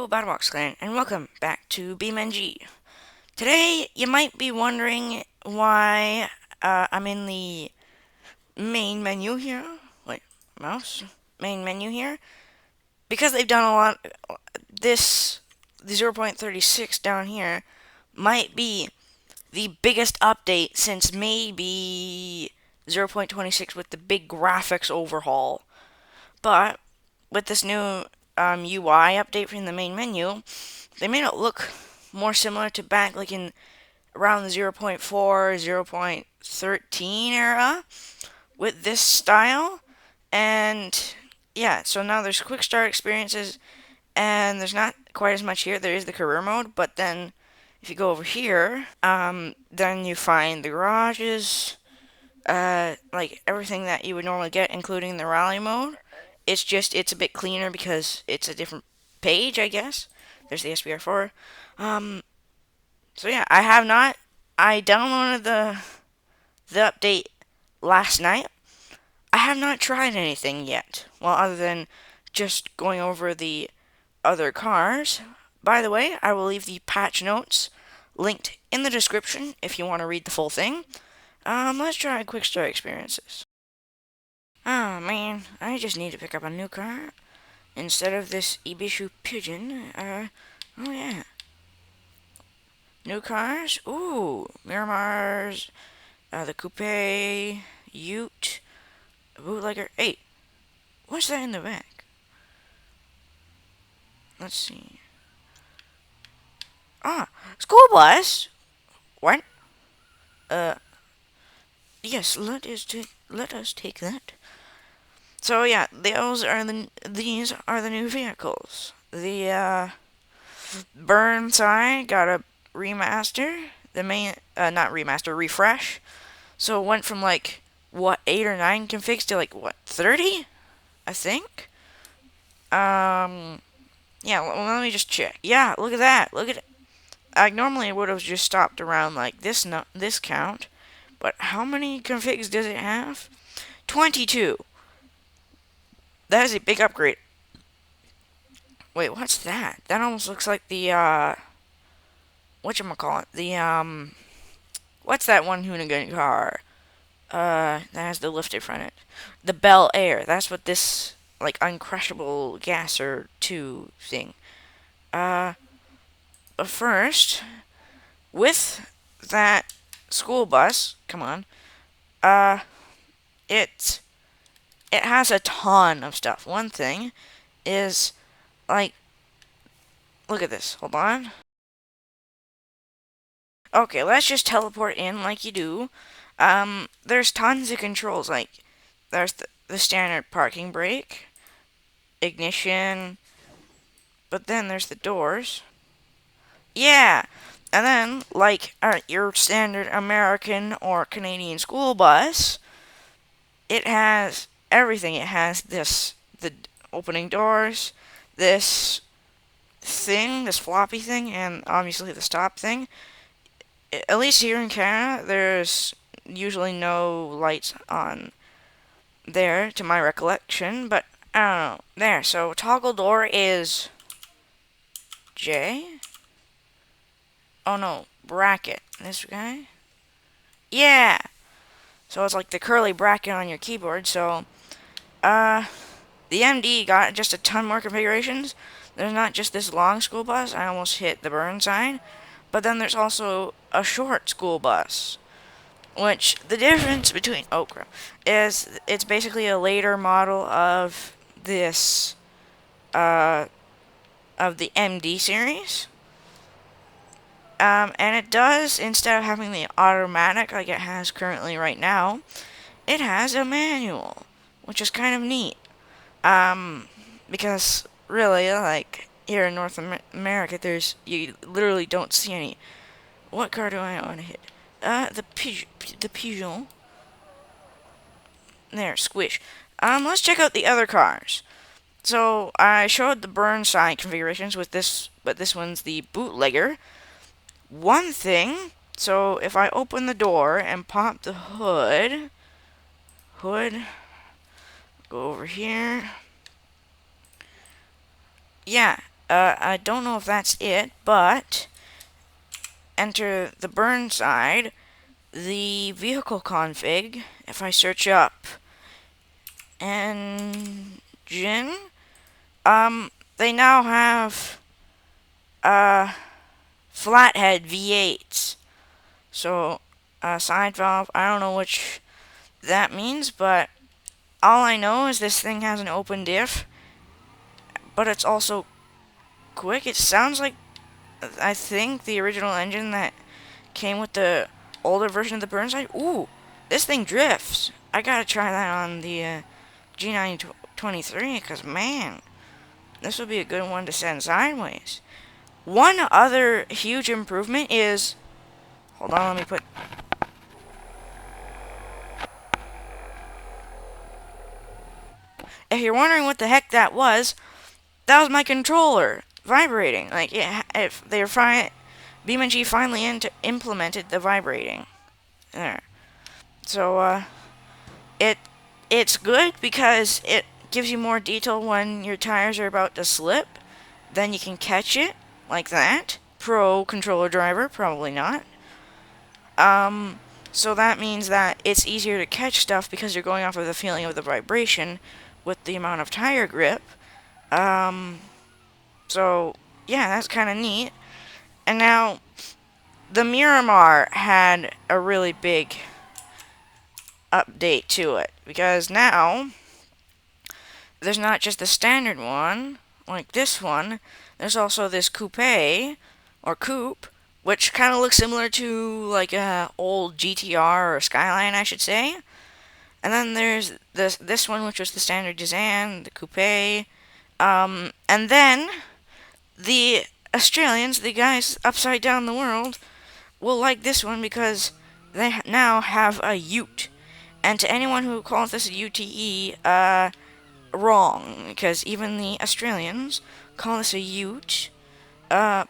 Battlebox Clan, and welcome back to BeamNG. Today, you might be wondering why I'm in the main menu here. Wait, mouse? Main menu here. Because they've done a lot. The 0.36 down here might be the biggest update since maybe 0.26 with the big graphics overhaul. But with this new UI update from the main menu, they made it look more similar to back like in around the 0.4, 0.13 era with this style. And yeah, so now there's quick start experiences and there's not quite as much here. There is the career mode, but then if you go over here, then you find the garages, like everything that you would normally get, including the rally mode. It's a bit cleaner because it's a different page, I guess. There's the SBR4. Um, so yeah, I downloaded the update last night. I have not tried anything yet. Well, other than just going over the other cars. By the way, I will leave the patch notes linked in the description if you want to read the full thing. Let's try quick start experiences. Oh man, I just need to pick up a new car instead of this Ibishu Pigeon. Oh yeah. New cars? Ooh, Miramar's, the Coupe, Ute, Bootlegger. Hey, what's that in the back? Let's see. Ah, school bus? What? Uh, yes, let us take that. So yeah, these are the new vehicles. The Burnside got a remaster. The main, not remaster, refresh. So it went from like what 8 or 9 configs to like what 30, I think. Yeah. Let me just check. Yeah, look at that. Look at it. I normally would have just stopped around like this count, but how many configs does it have? 22. That is a big upgrade. Wait, what's that? That almost looks like the whatchamacallit? What's that one Hoonigan car? That has the lift in front of it. The Bel Air. That's what this, like, uncrushable gasser 2 thing. But first, with that school bus, come on, uh, it, it has a ton of stuff. One thing is, like, look at this. Hold on. Okay, let's just teleport in like you do. There's tons of controls, like, there's the standard parking brake, ignition, but then there's the doors. Yeah, and then, like your standard American or Canadian school bus, it has everything. It has the opening doors, this thing, this floppy thing, and obviously the stop thing. At least here in Canada, there's usually no lights on there, to my recollection, but I don't know. There, so toggle door is J. Oh no, bracket. This guy? Yeah! So it's like the curly bracket on your keyboard, so, the MD got just a ton more configurations. There's not just this long school bus, I almost hit the burn sign, but then there's also a short school bus. Which, the difference between, oh crap, is it's basically a later model of this, of the MD series. And it does, instead of having the automatic like it has currently right now, it has a manual, which is kind of neat. Because really, like, here in North America, you literally don't see any. What car do I want to hit? The Peugeot. There, squish. Let's check out the other cars. So, I showed the Burnside configurations with this, but this one's the bootlegger. One thing, so if I open the door and pop the hood, go over here. Yeah, I don't know if that's it, but enter the burn side, the vehicle config. If I search up engine, they now have flathead V8s. So side valve. I don't know which that means, but all I know is this thing has an open diff, but it's also quick. It sounds like, I think, the original engine that came with the older version of the Burnside. Ooh, this thing drifts. I gotta try that on the G923, because man, this would be a good one to send sideways. One other huge improvement is, hold on, let me put, if you're wondering what the heck that was my controller vibrating. Like, if they're BeamNG finally implemented the vibrating. There. So, it's good because it gives you more detail when your tires are about to slip. Then you can catch it like that. Pro controller driver, probably not. So that means that it's easier to catch stuff because you're going off of the feeling of the vibration with the amount of tire grip. So yeah, that's kind of neat. And now the Miramar had a really big update to it because now there's not just the standard one like this one. There's also this coupe or coupe, which kind of looks similar to like a old GTR or Skyline, I should say. And then there's this one, which was the standard design, the coupe. And then the Australians, the guys upside down the world, will like this one because they now have a ute. And to anyone who calls this a UTE, wrong, because even the Australians call this a ute,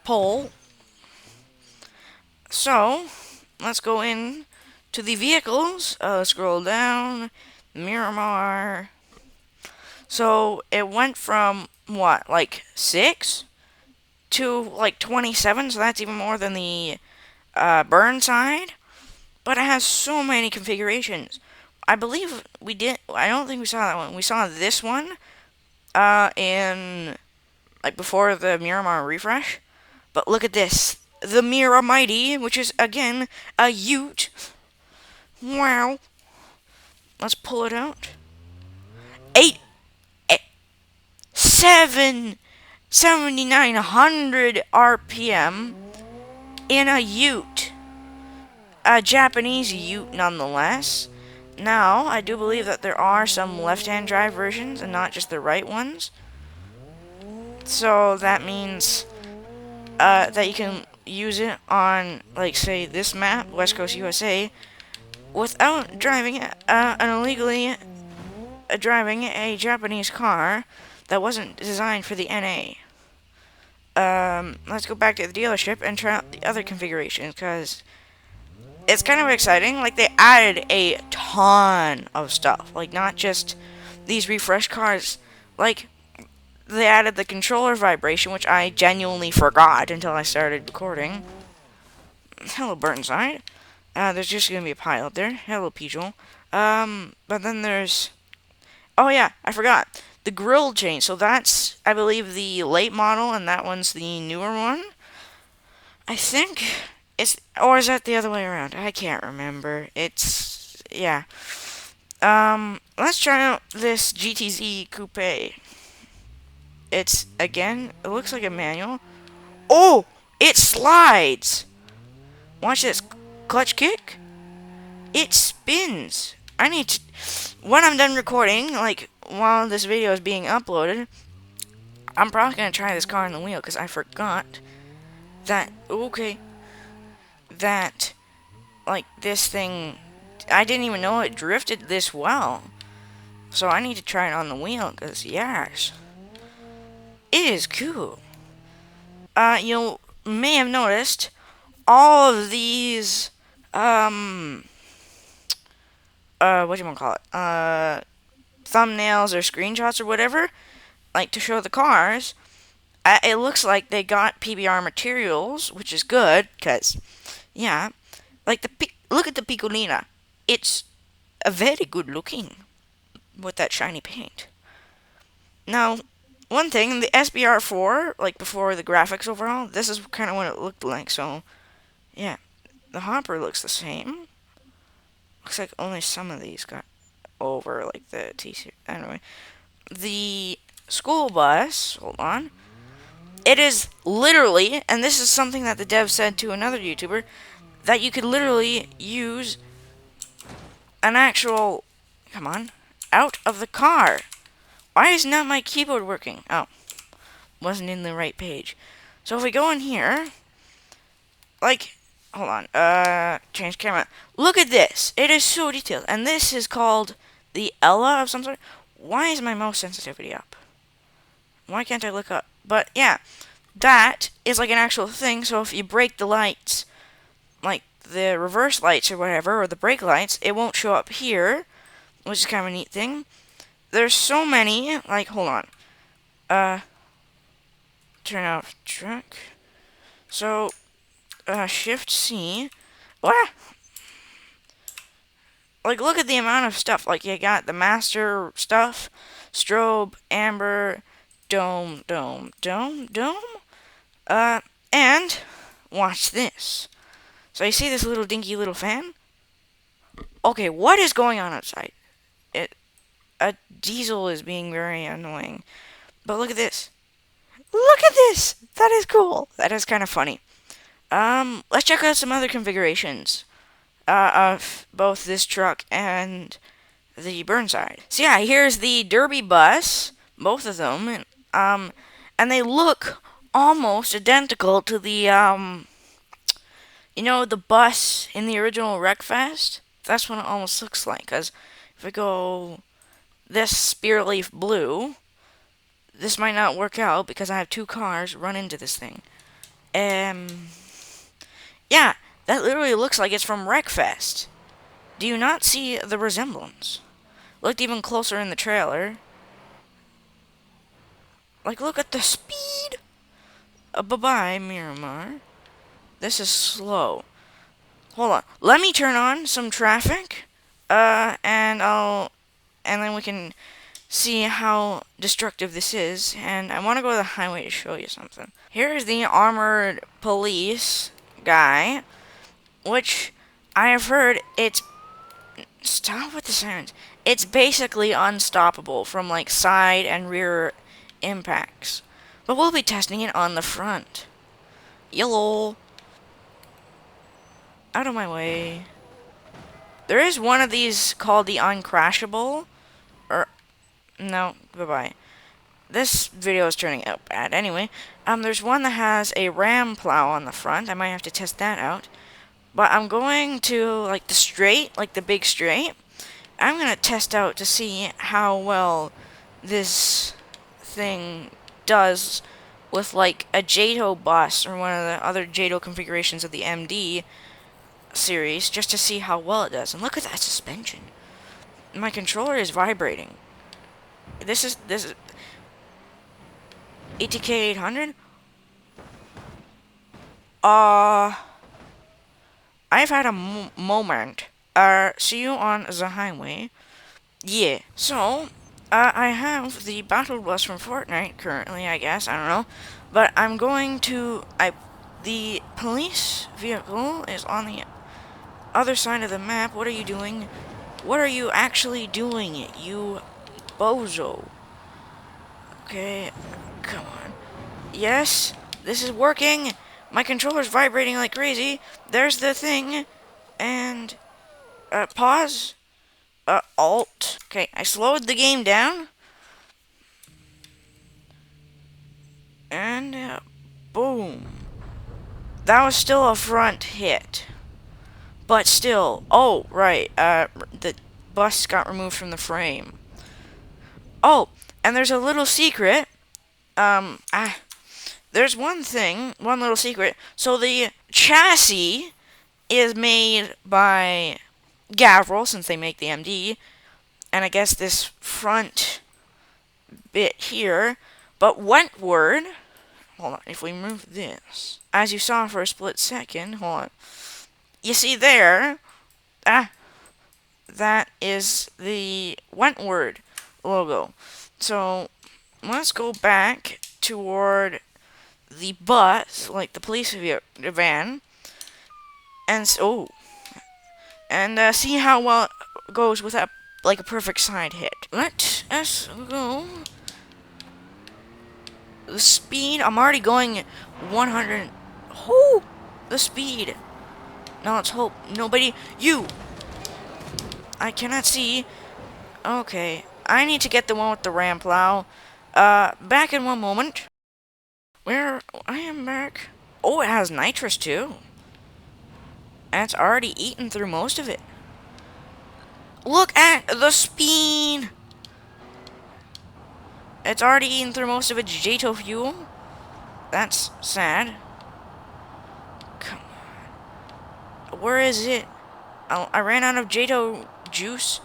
pole. So, let's go in to the vehicles. Scroll down, Miramar. So, it went from, what, like 6 to like 27, so that's even more than the Burnside. But it has so many configurations. I believe we did. I don't think we saw that one. We saw this one in like before the Miramar refresh. But look at this, the Miramighty, which is again a Ute. Wow. Let's pull it out. 7,900 RPM in a Ute. A Japanese Ute, nonetheless. Now, I do believe that there are some left-hand drive versions and not just the right ones. So that means that you can use it on, like, say, this map, West Coast USA, without driving illegally driving a Japanese car that wasn't designed for the NA. Let's go back to the dealership and try out the other configurations, because it's kind of exciting. Like, they added a ton of stuff. Like, not just these refresh cars. Like, they added the controller vibration, which I genuinely forgot until I started recording. Hello, Burnside. There's just gonna be a pilot there. Hello, Pijol. But then there's... Oh, yeah, I forgot. The grill change. So that's, I believe, the late model, and that one's the newer one. I think... Or is that the other way around? I can't remember. It's, yeah. Let's try out this GTZ Coupe. It's, again, it looks like a manual. Oh! It slides! Watch this. Clutch kick. It spins. I need to... When I'm done recording, like, while this video is being uploaded, I'm probably going to try this car on the wheel, because I forgot that... Okay. That, like, this thing, I didn't even know it drifted this well. So I need to try it on the wheel, because, yes, it is cool. You may have noticed all of these, whatchamacallit, thumbnails or screenshots or whatever, like, to show the cars, It looks like they got PBR materials, which is good, because, yeah, like look at the Piccolina. It's a very good looking with that shiny paint. Now, one thing, the SBR4, like before the graphics overhaul, this is kind of what it looked like, so, yeah. The hopper looks the same. Looks like only some of these got over, like the T-Series. Anyway, the school bus, hold on. It is literally, and this is something that the dev said to another YouTuber, that you could literally use an actual, come on, out of the car. Why is not my keyboard working? Oh, wasn't in the right page. So if we go in here, like, hold on, change camera. Look at this. It is so detailed. And this is called the Ella of some sort. Why is my mouse sensitivity up? Why can't I look up? But yeah, that is like an actual thing. So if you break the lights, like the reverse lights or whatever, or the brake lights, it won't show up here, which is kind of a neat thing. There's so many, like, hold on. Turn off truck. So, Shift C. What? Like, look at the amount of stuff. Like, you got the master stuff, strobe, amber, dome, dome, dome, dome. And watch this. So you see this little dinky little fan? Okay, what is going on outside? A diesel is being very annoying. But look at this. Look at this! That is cool. That is kind of funny. Let's check out some other configurations of both this truck and the Burnside. So yeah, here's the Derby bus, both of them, and they look almost identical to the the bus in the original Wreckfest. That's what it almost looks like. Cause if we go this Spear Leaf Blue, this might not work out because I have two cars run into this thing. Yeah, that literally looks like it's from Wreckfest. Do you not see the resemblance? Looked even closer in the trailer. Like, look at the speed! Bye-bye, Miramar. This is slow. Hold on. Let me turn on some traffic. And then we can see how destructive this is. And I want to go to the highway to show you something. Here's the armored police guy, which I have heard it's... Stop with the sirens. It's basically unstoppable from, like, side and rear impacts. But we'll be testing it on the front. Yellow. Out of my way. There is one of these called the Uncrashable. Or, no, bye-bye. This video is turning out bad. Anyway, there's one that has a ram plow on the front. I might have to test that out. But I'm going to, like, the straight, like the big straight. I'm going to test out to see how well this thing does with, like, a JATO bus or one of the other JATO configurations of the MD series, just to see how well it does. And look at that suspension. My controller is vibrating. This is ATK 800. I've had a moment. See you on the highway. Yeah. So, I have the battle bus from Fortnite currently, I guess. I don't know. But I'm going to... the police vehicle is on the other side of the map. What are you doing? What are you actually doing, you bozo? Okay, come on. Yes, this is working. My controller's vibrating like crazy. There's the thing. And, pause. Alt. Okay, I slowed the game down. And, boom. That was still a front hit. But still, oh, right, the bus got removed from the frame. Oh, and there's a little secret. There's one little secret. So the chassis is made by Gavril, since they make the MD. And I guess this front bit here. But Wentworth, hold on, if we move this, as you saw for a split second, hold on, you see there, ah, that is the Wentworth logo. So let's go back toward the bus, like the police van, and see how well it goes with that, like a perfect side hit. Let us go. The speed, I'm already going 100. Oh, the speed. Now let's hope nobody. I cannot see. Okay, I need to get the one with the ram plow. Back in one moment. Where I am back. Oh, it has nitrous too. And it's already eaten through most of it. Look at the speed. It's already eaten through most of its Jato fuel. That's sad. Come on. Where is it? I ran out of Jato juice.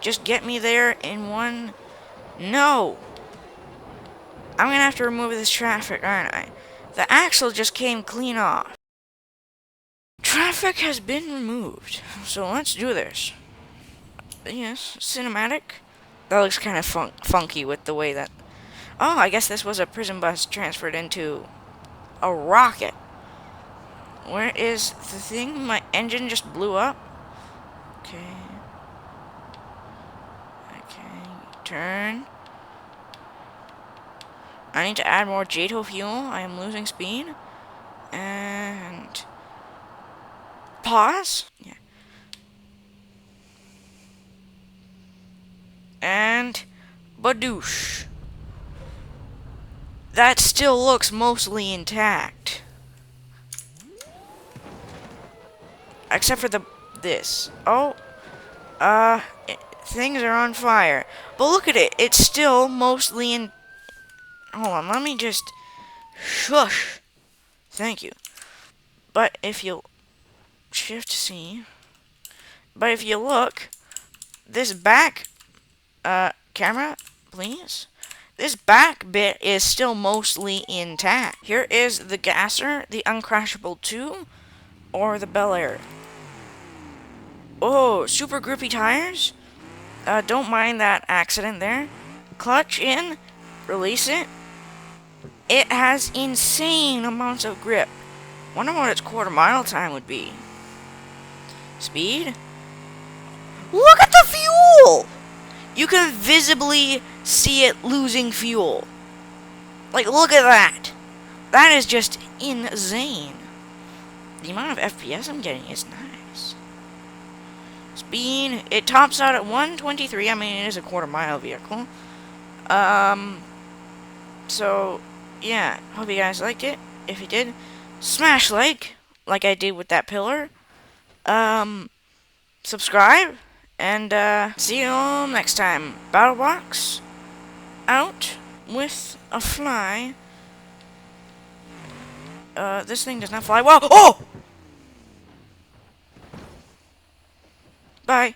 Just get me there in one. No. I'm gonna have to remove this traffic, aren't I? The axle just came clean off. Traffic has been removed. So let's do this. Yes, cinematic. That looks kind of funky with the way that... Oh, I guess this was a prison bus transferred into a rocket. Where is the thing? My engine just blew up. Okay. Okay. Turn. I need to add more Jato fuel. I am losing speed. And... Pause. Yeah. And... Badoosh. That still looks mostly intact. Except for this. Oh. Things are on fire. But look at it. It's still mostly in... Hold on, let me just... Shush. Thank you. But if you... Shift C. But if you look... This back... camera, please? This back bit is still mostly intact. Here is the gasser, the Uncrashable 2, or the Bel Air. Oh, super grippy tires? Don't mind that accident there. Clutch in, release it. It has insane amounts of grip. Wonder what its quarter-mile time would be. Speed? Look at the fuel! You can visibly see it losing fuel. Like, look at that. That is just insane. The amount of FPS I'm getting is nice. Speed, it tops out at 123. I mean, it is a quarter-mile vehicle. So, yeah. Hope you guys liked it. If you did, smash like I did with that pillar. Subscribe. And, see you next time. BattleBox out with a fly. This thing does not fly well. Oh! Bye.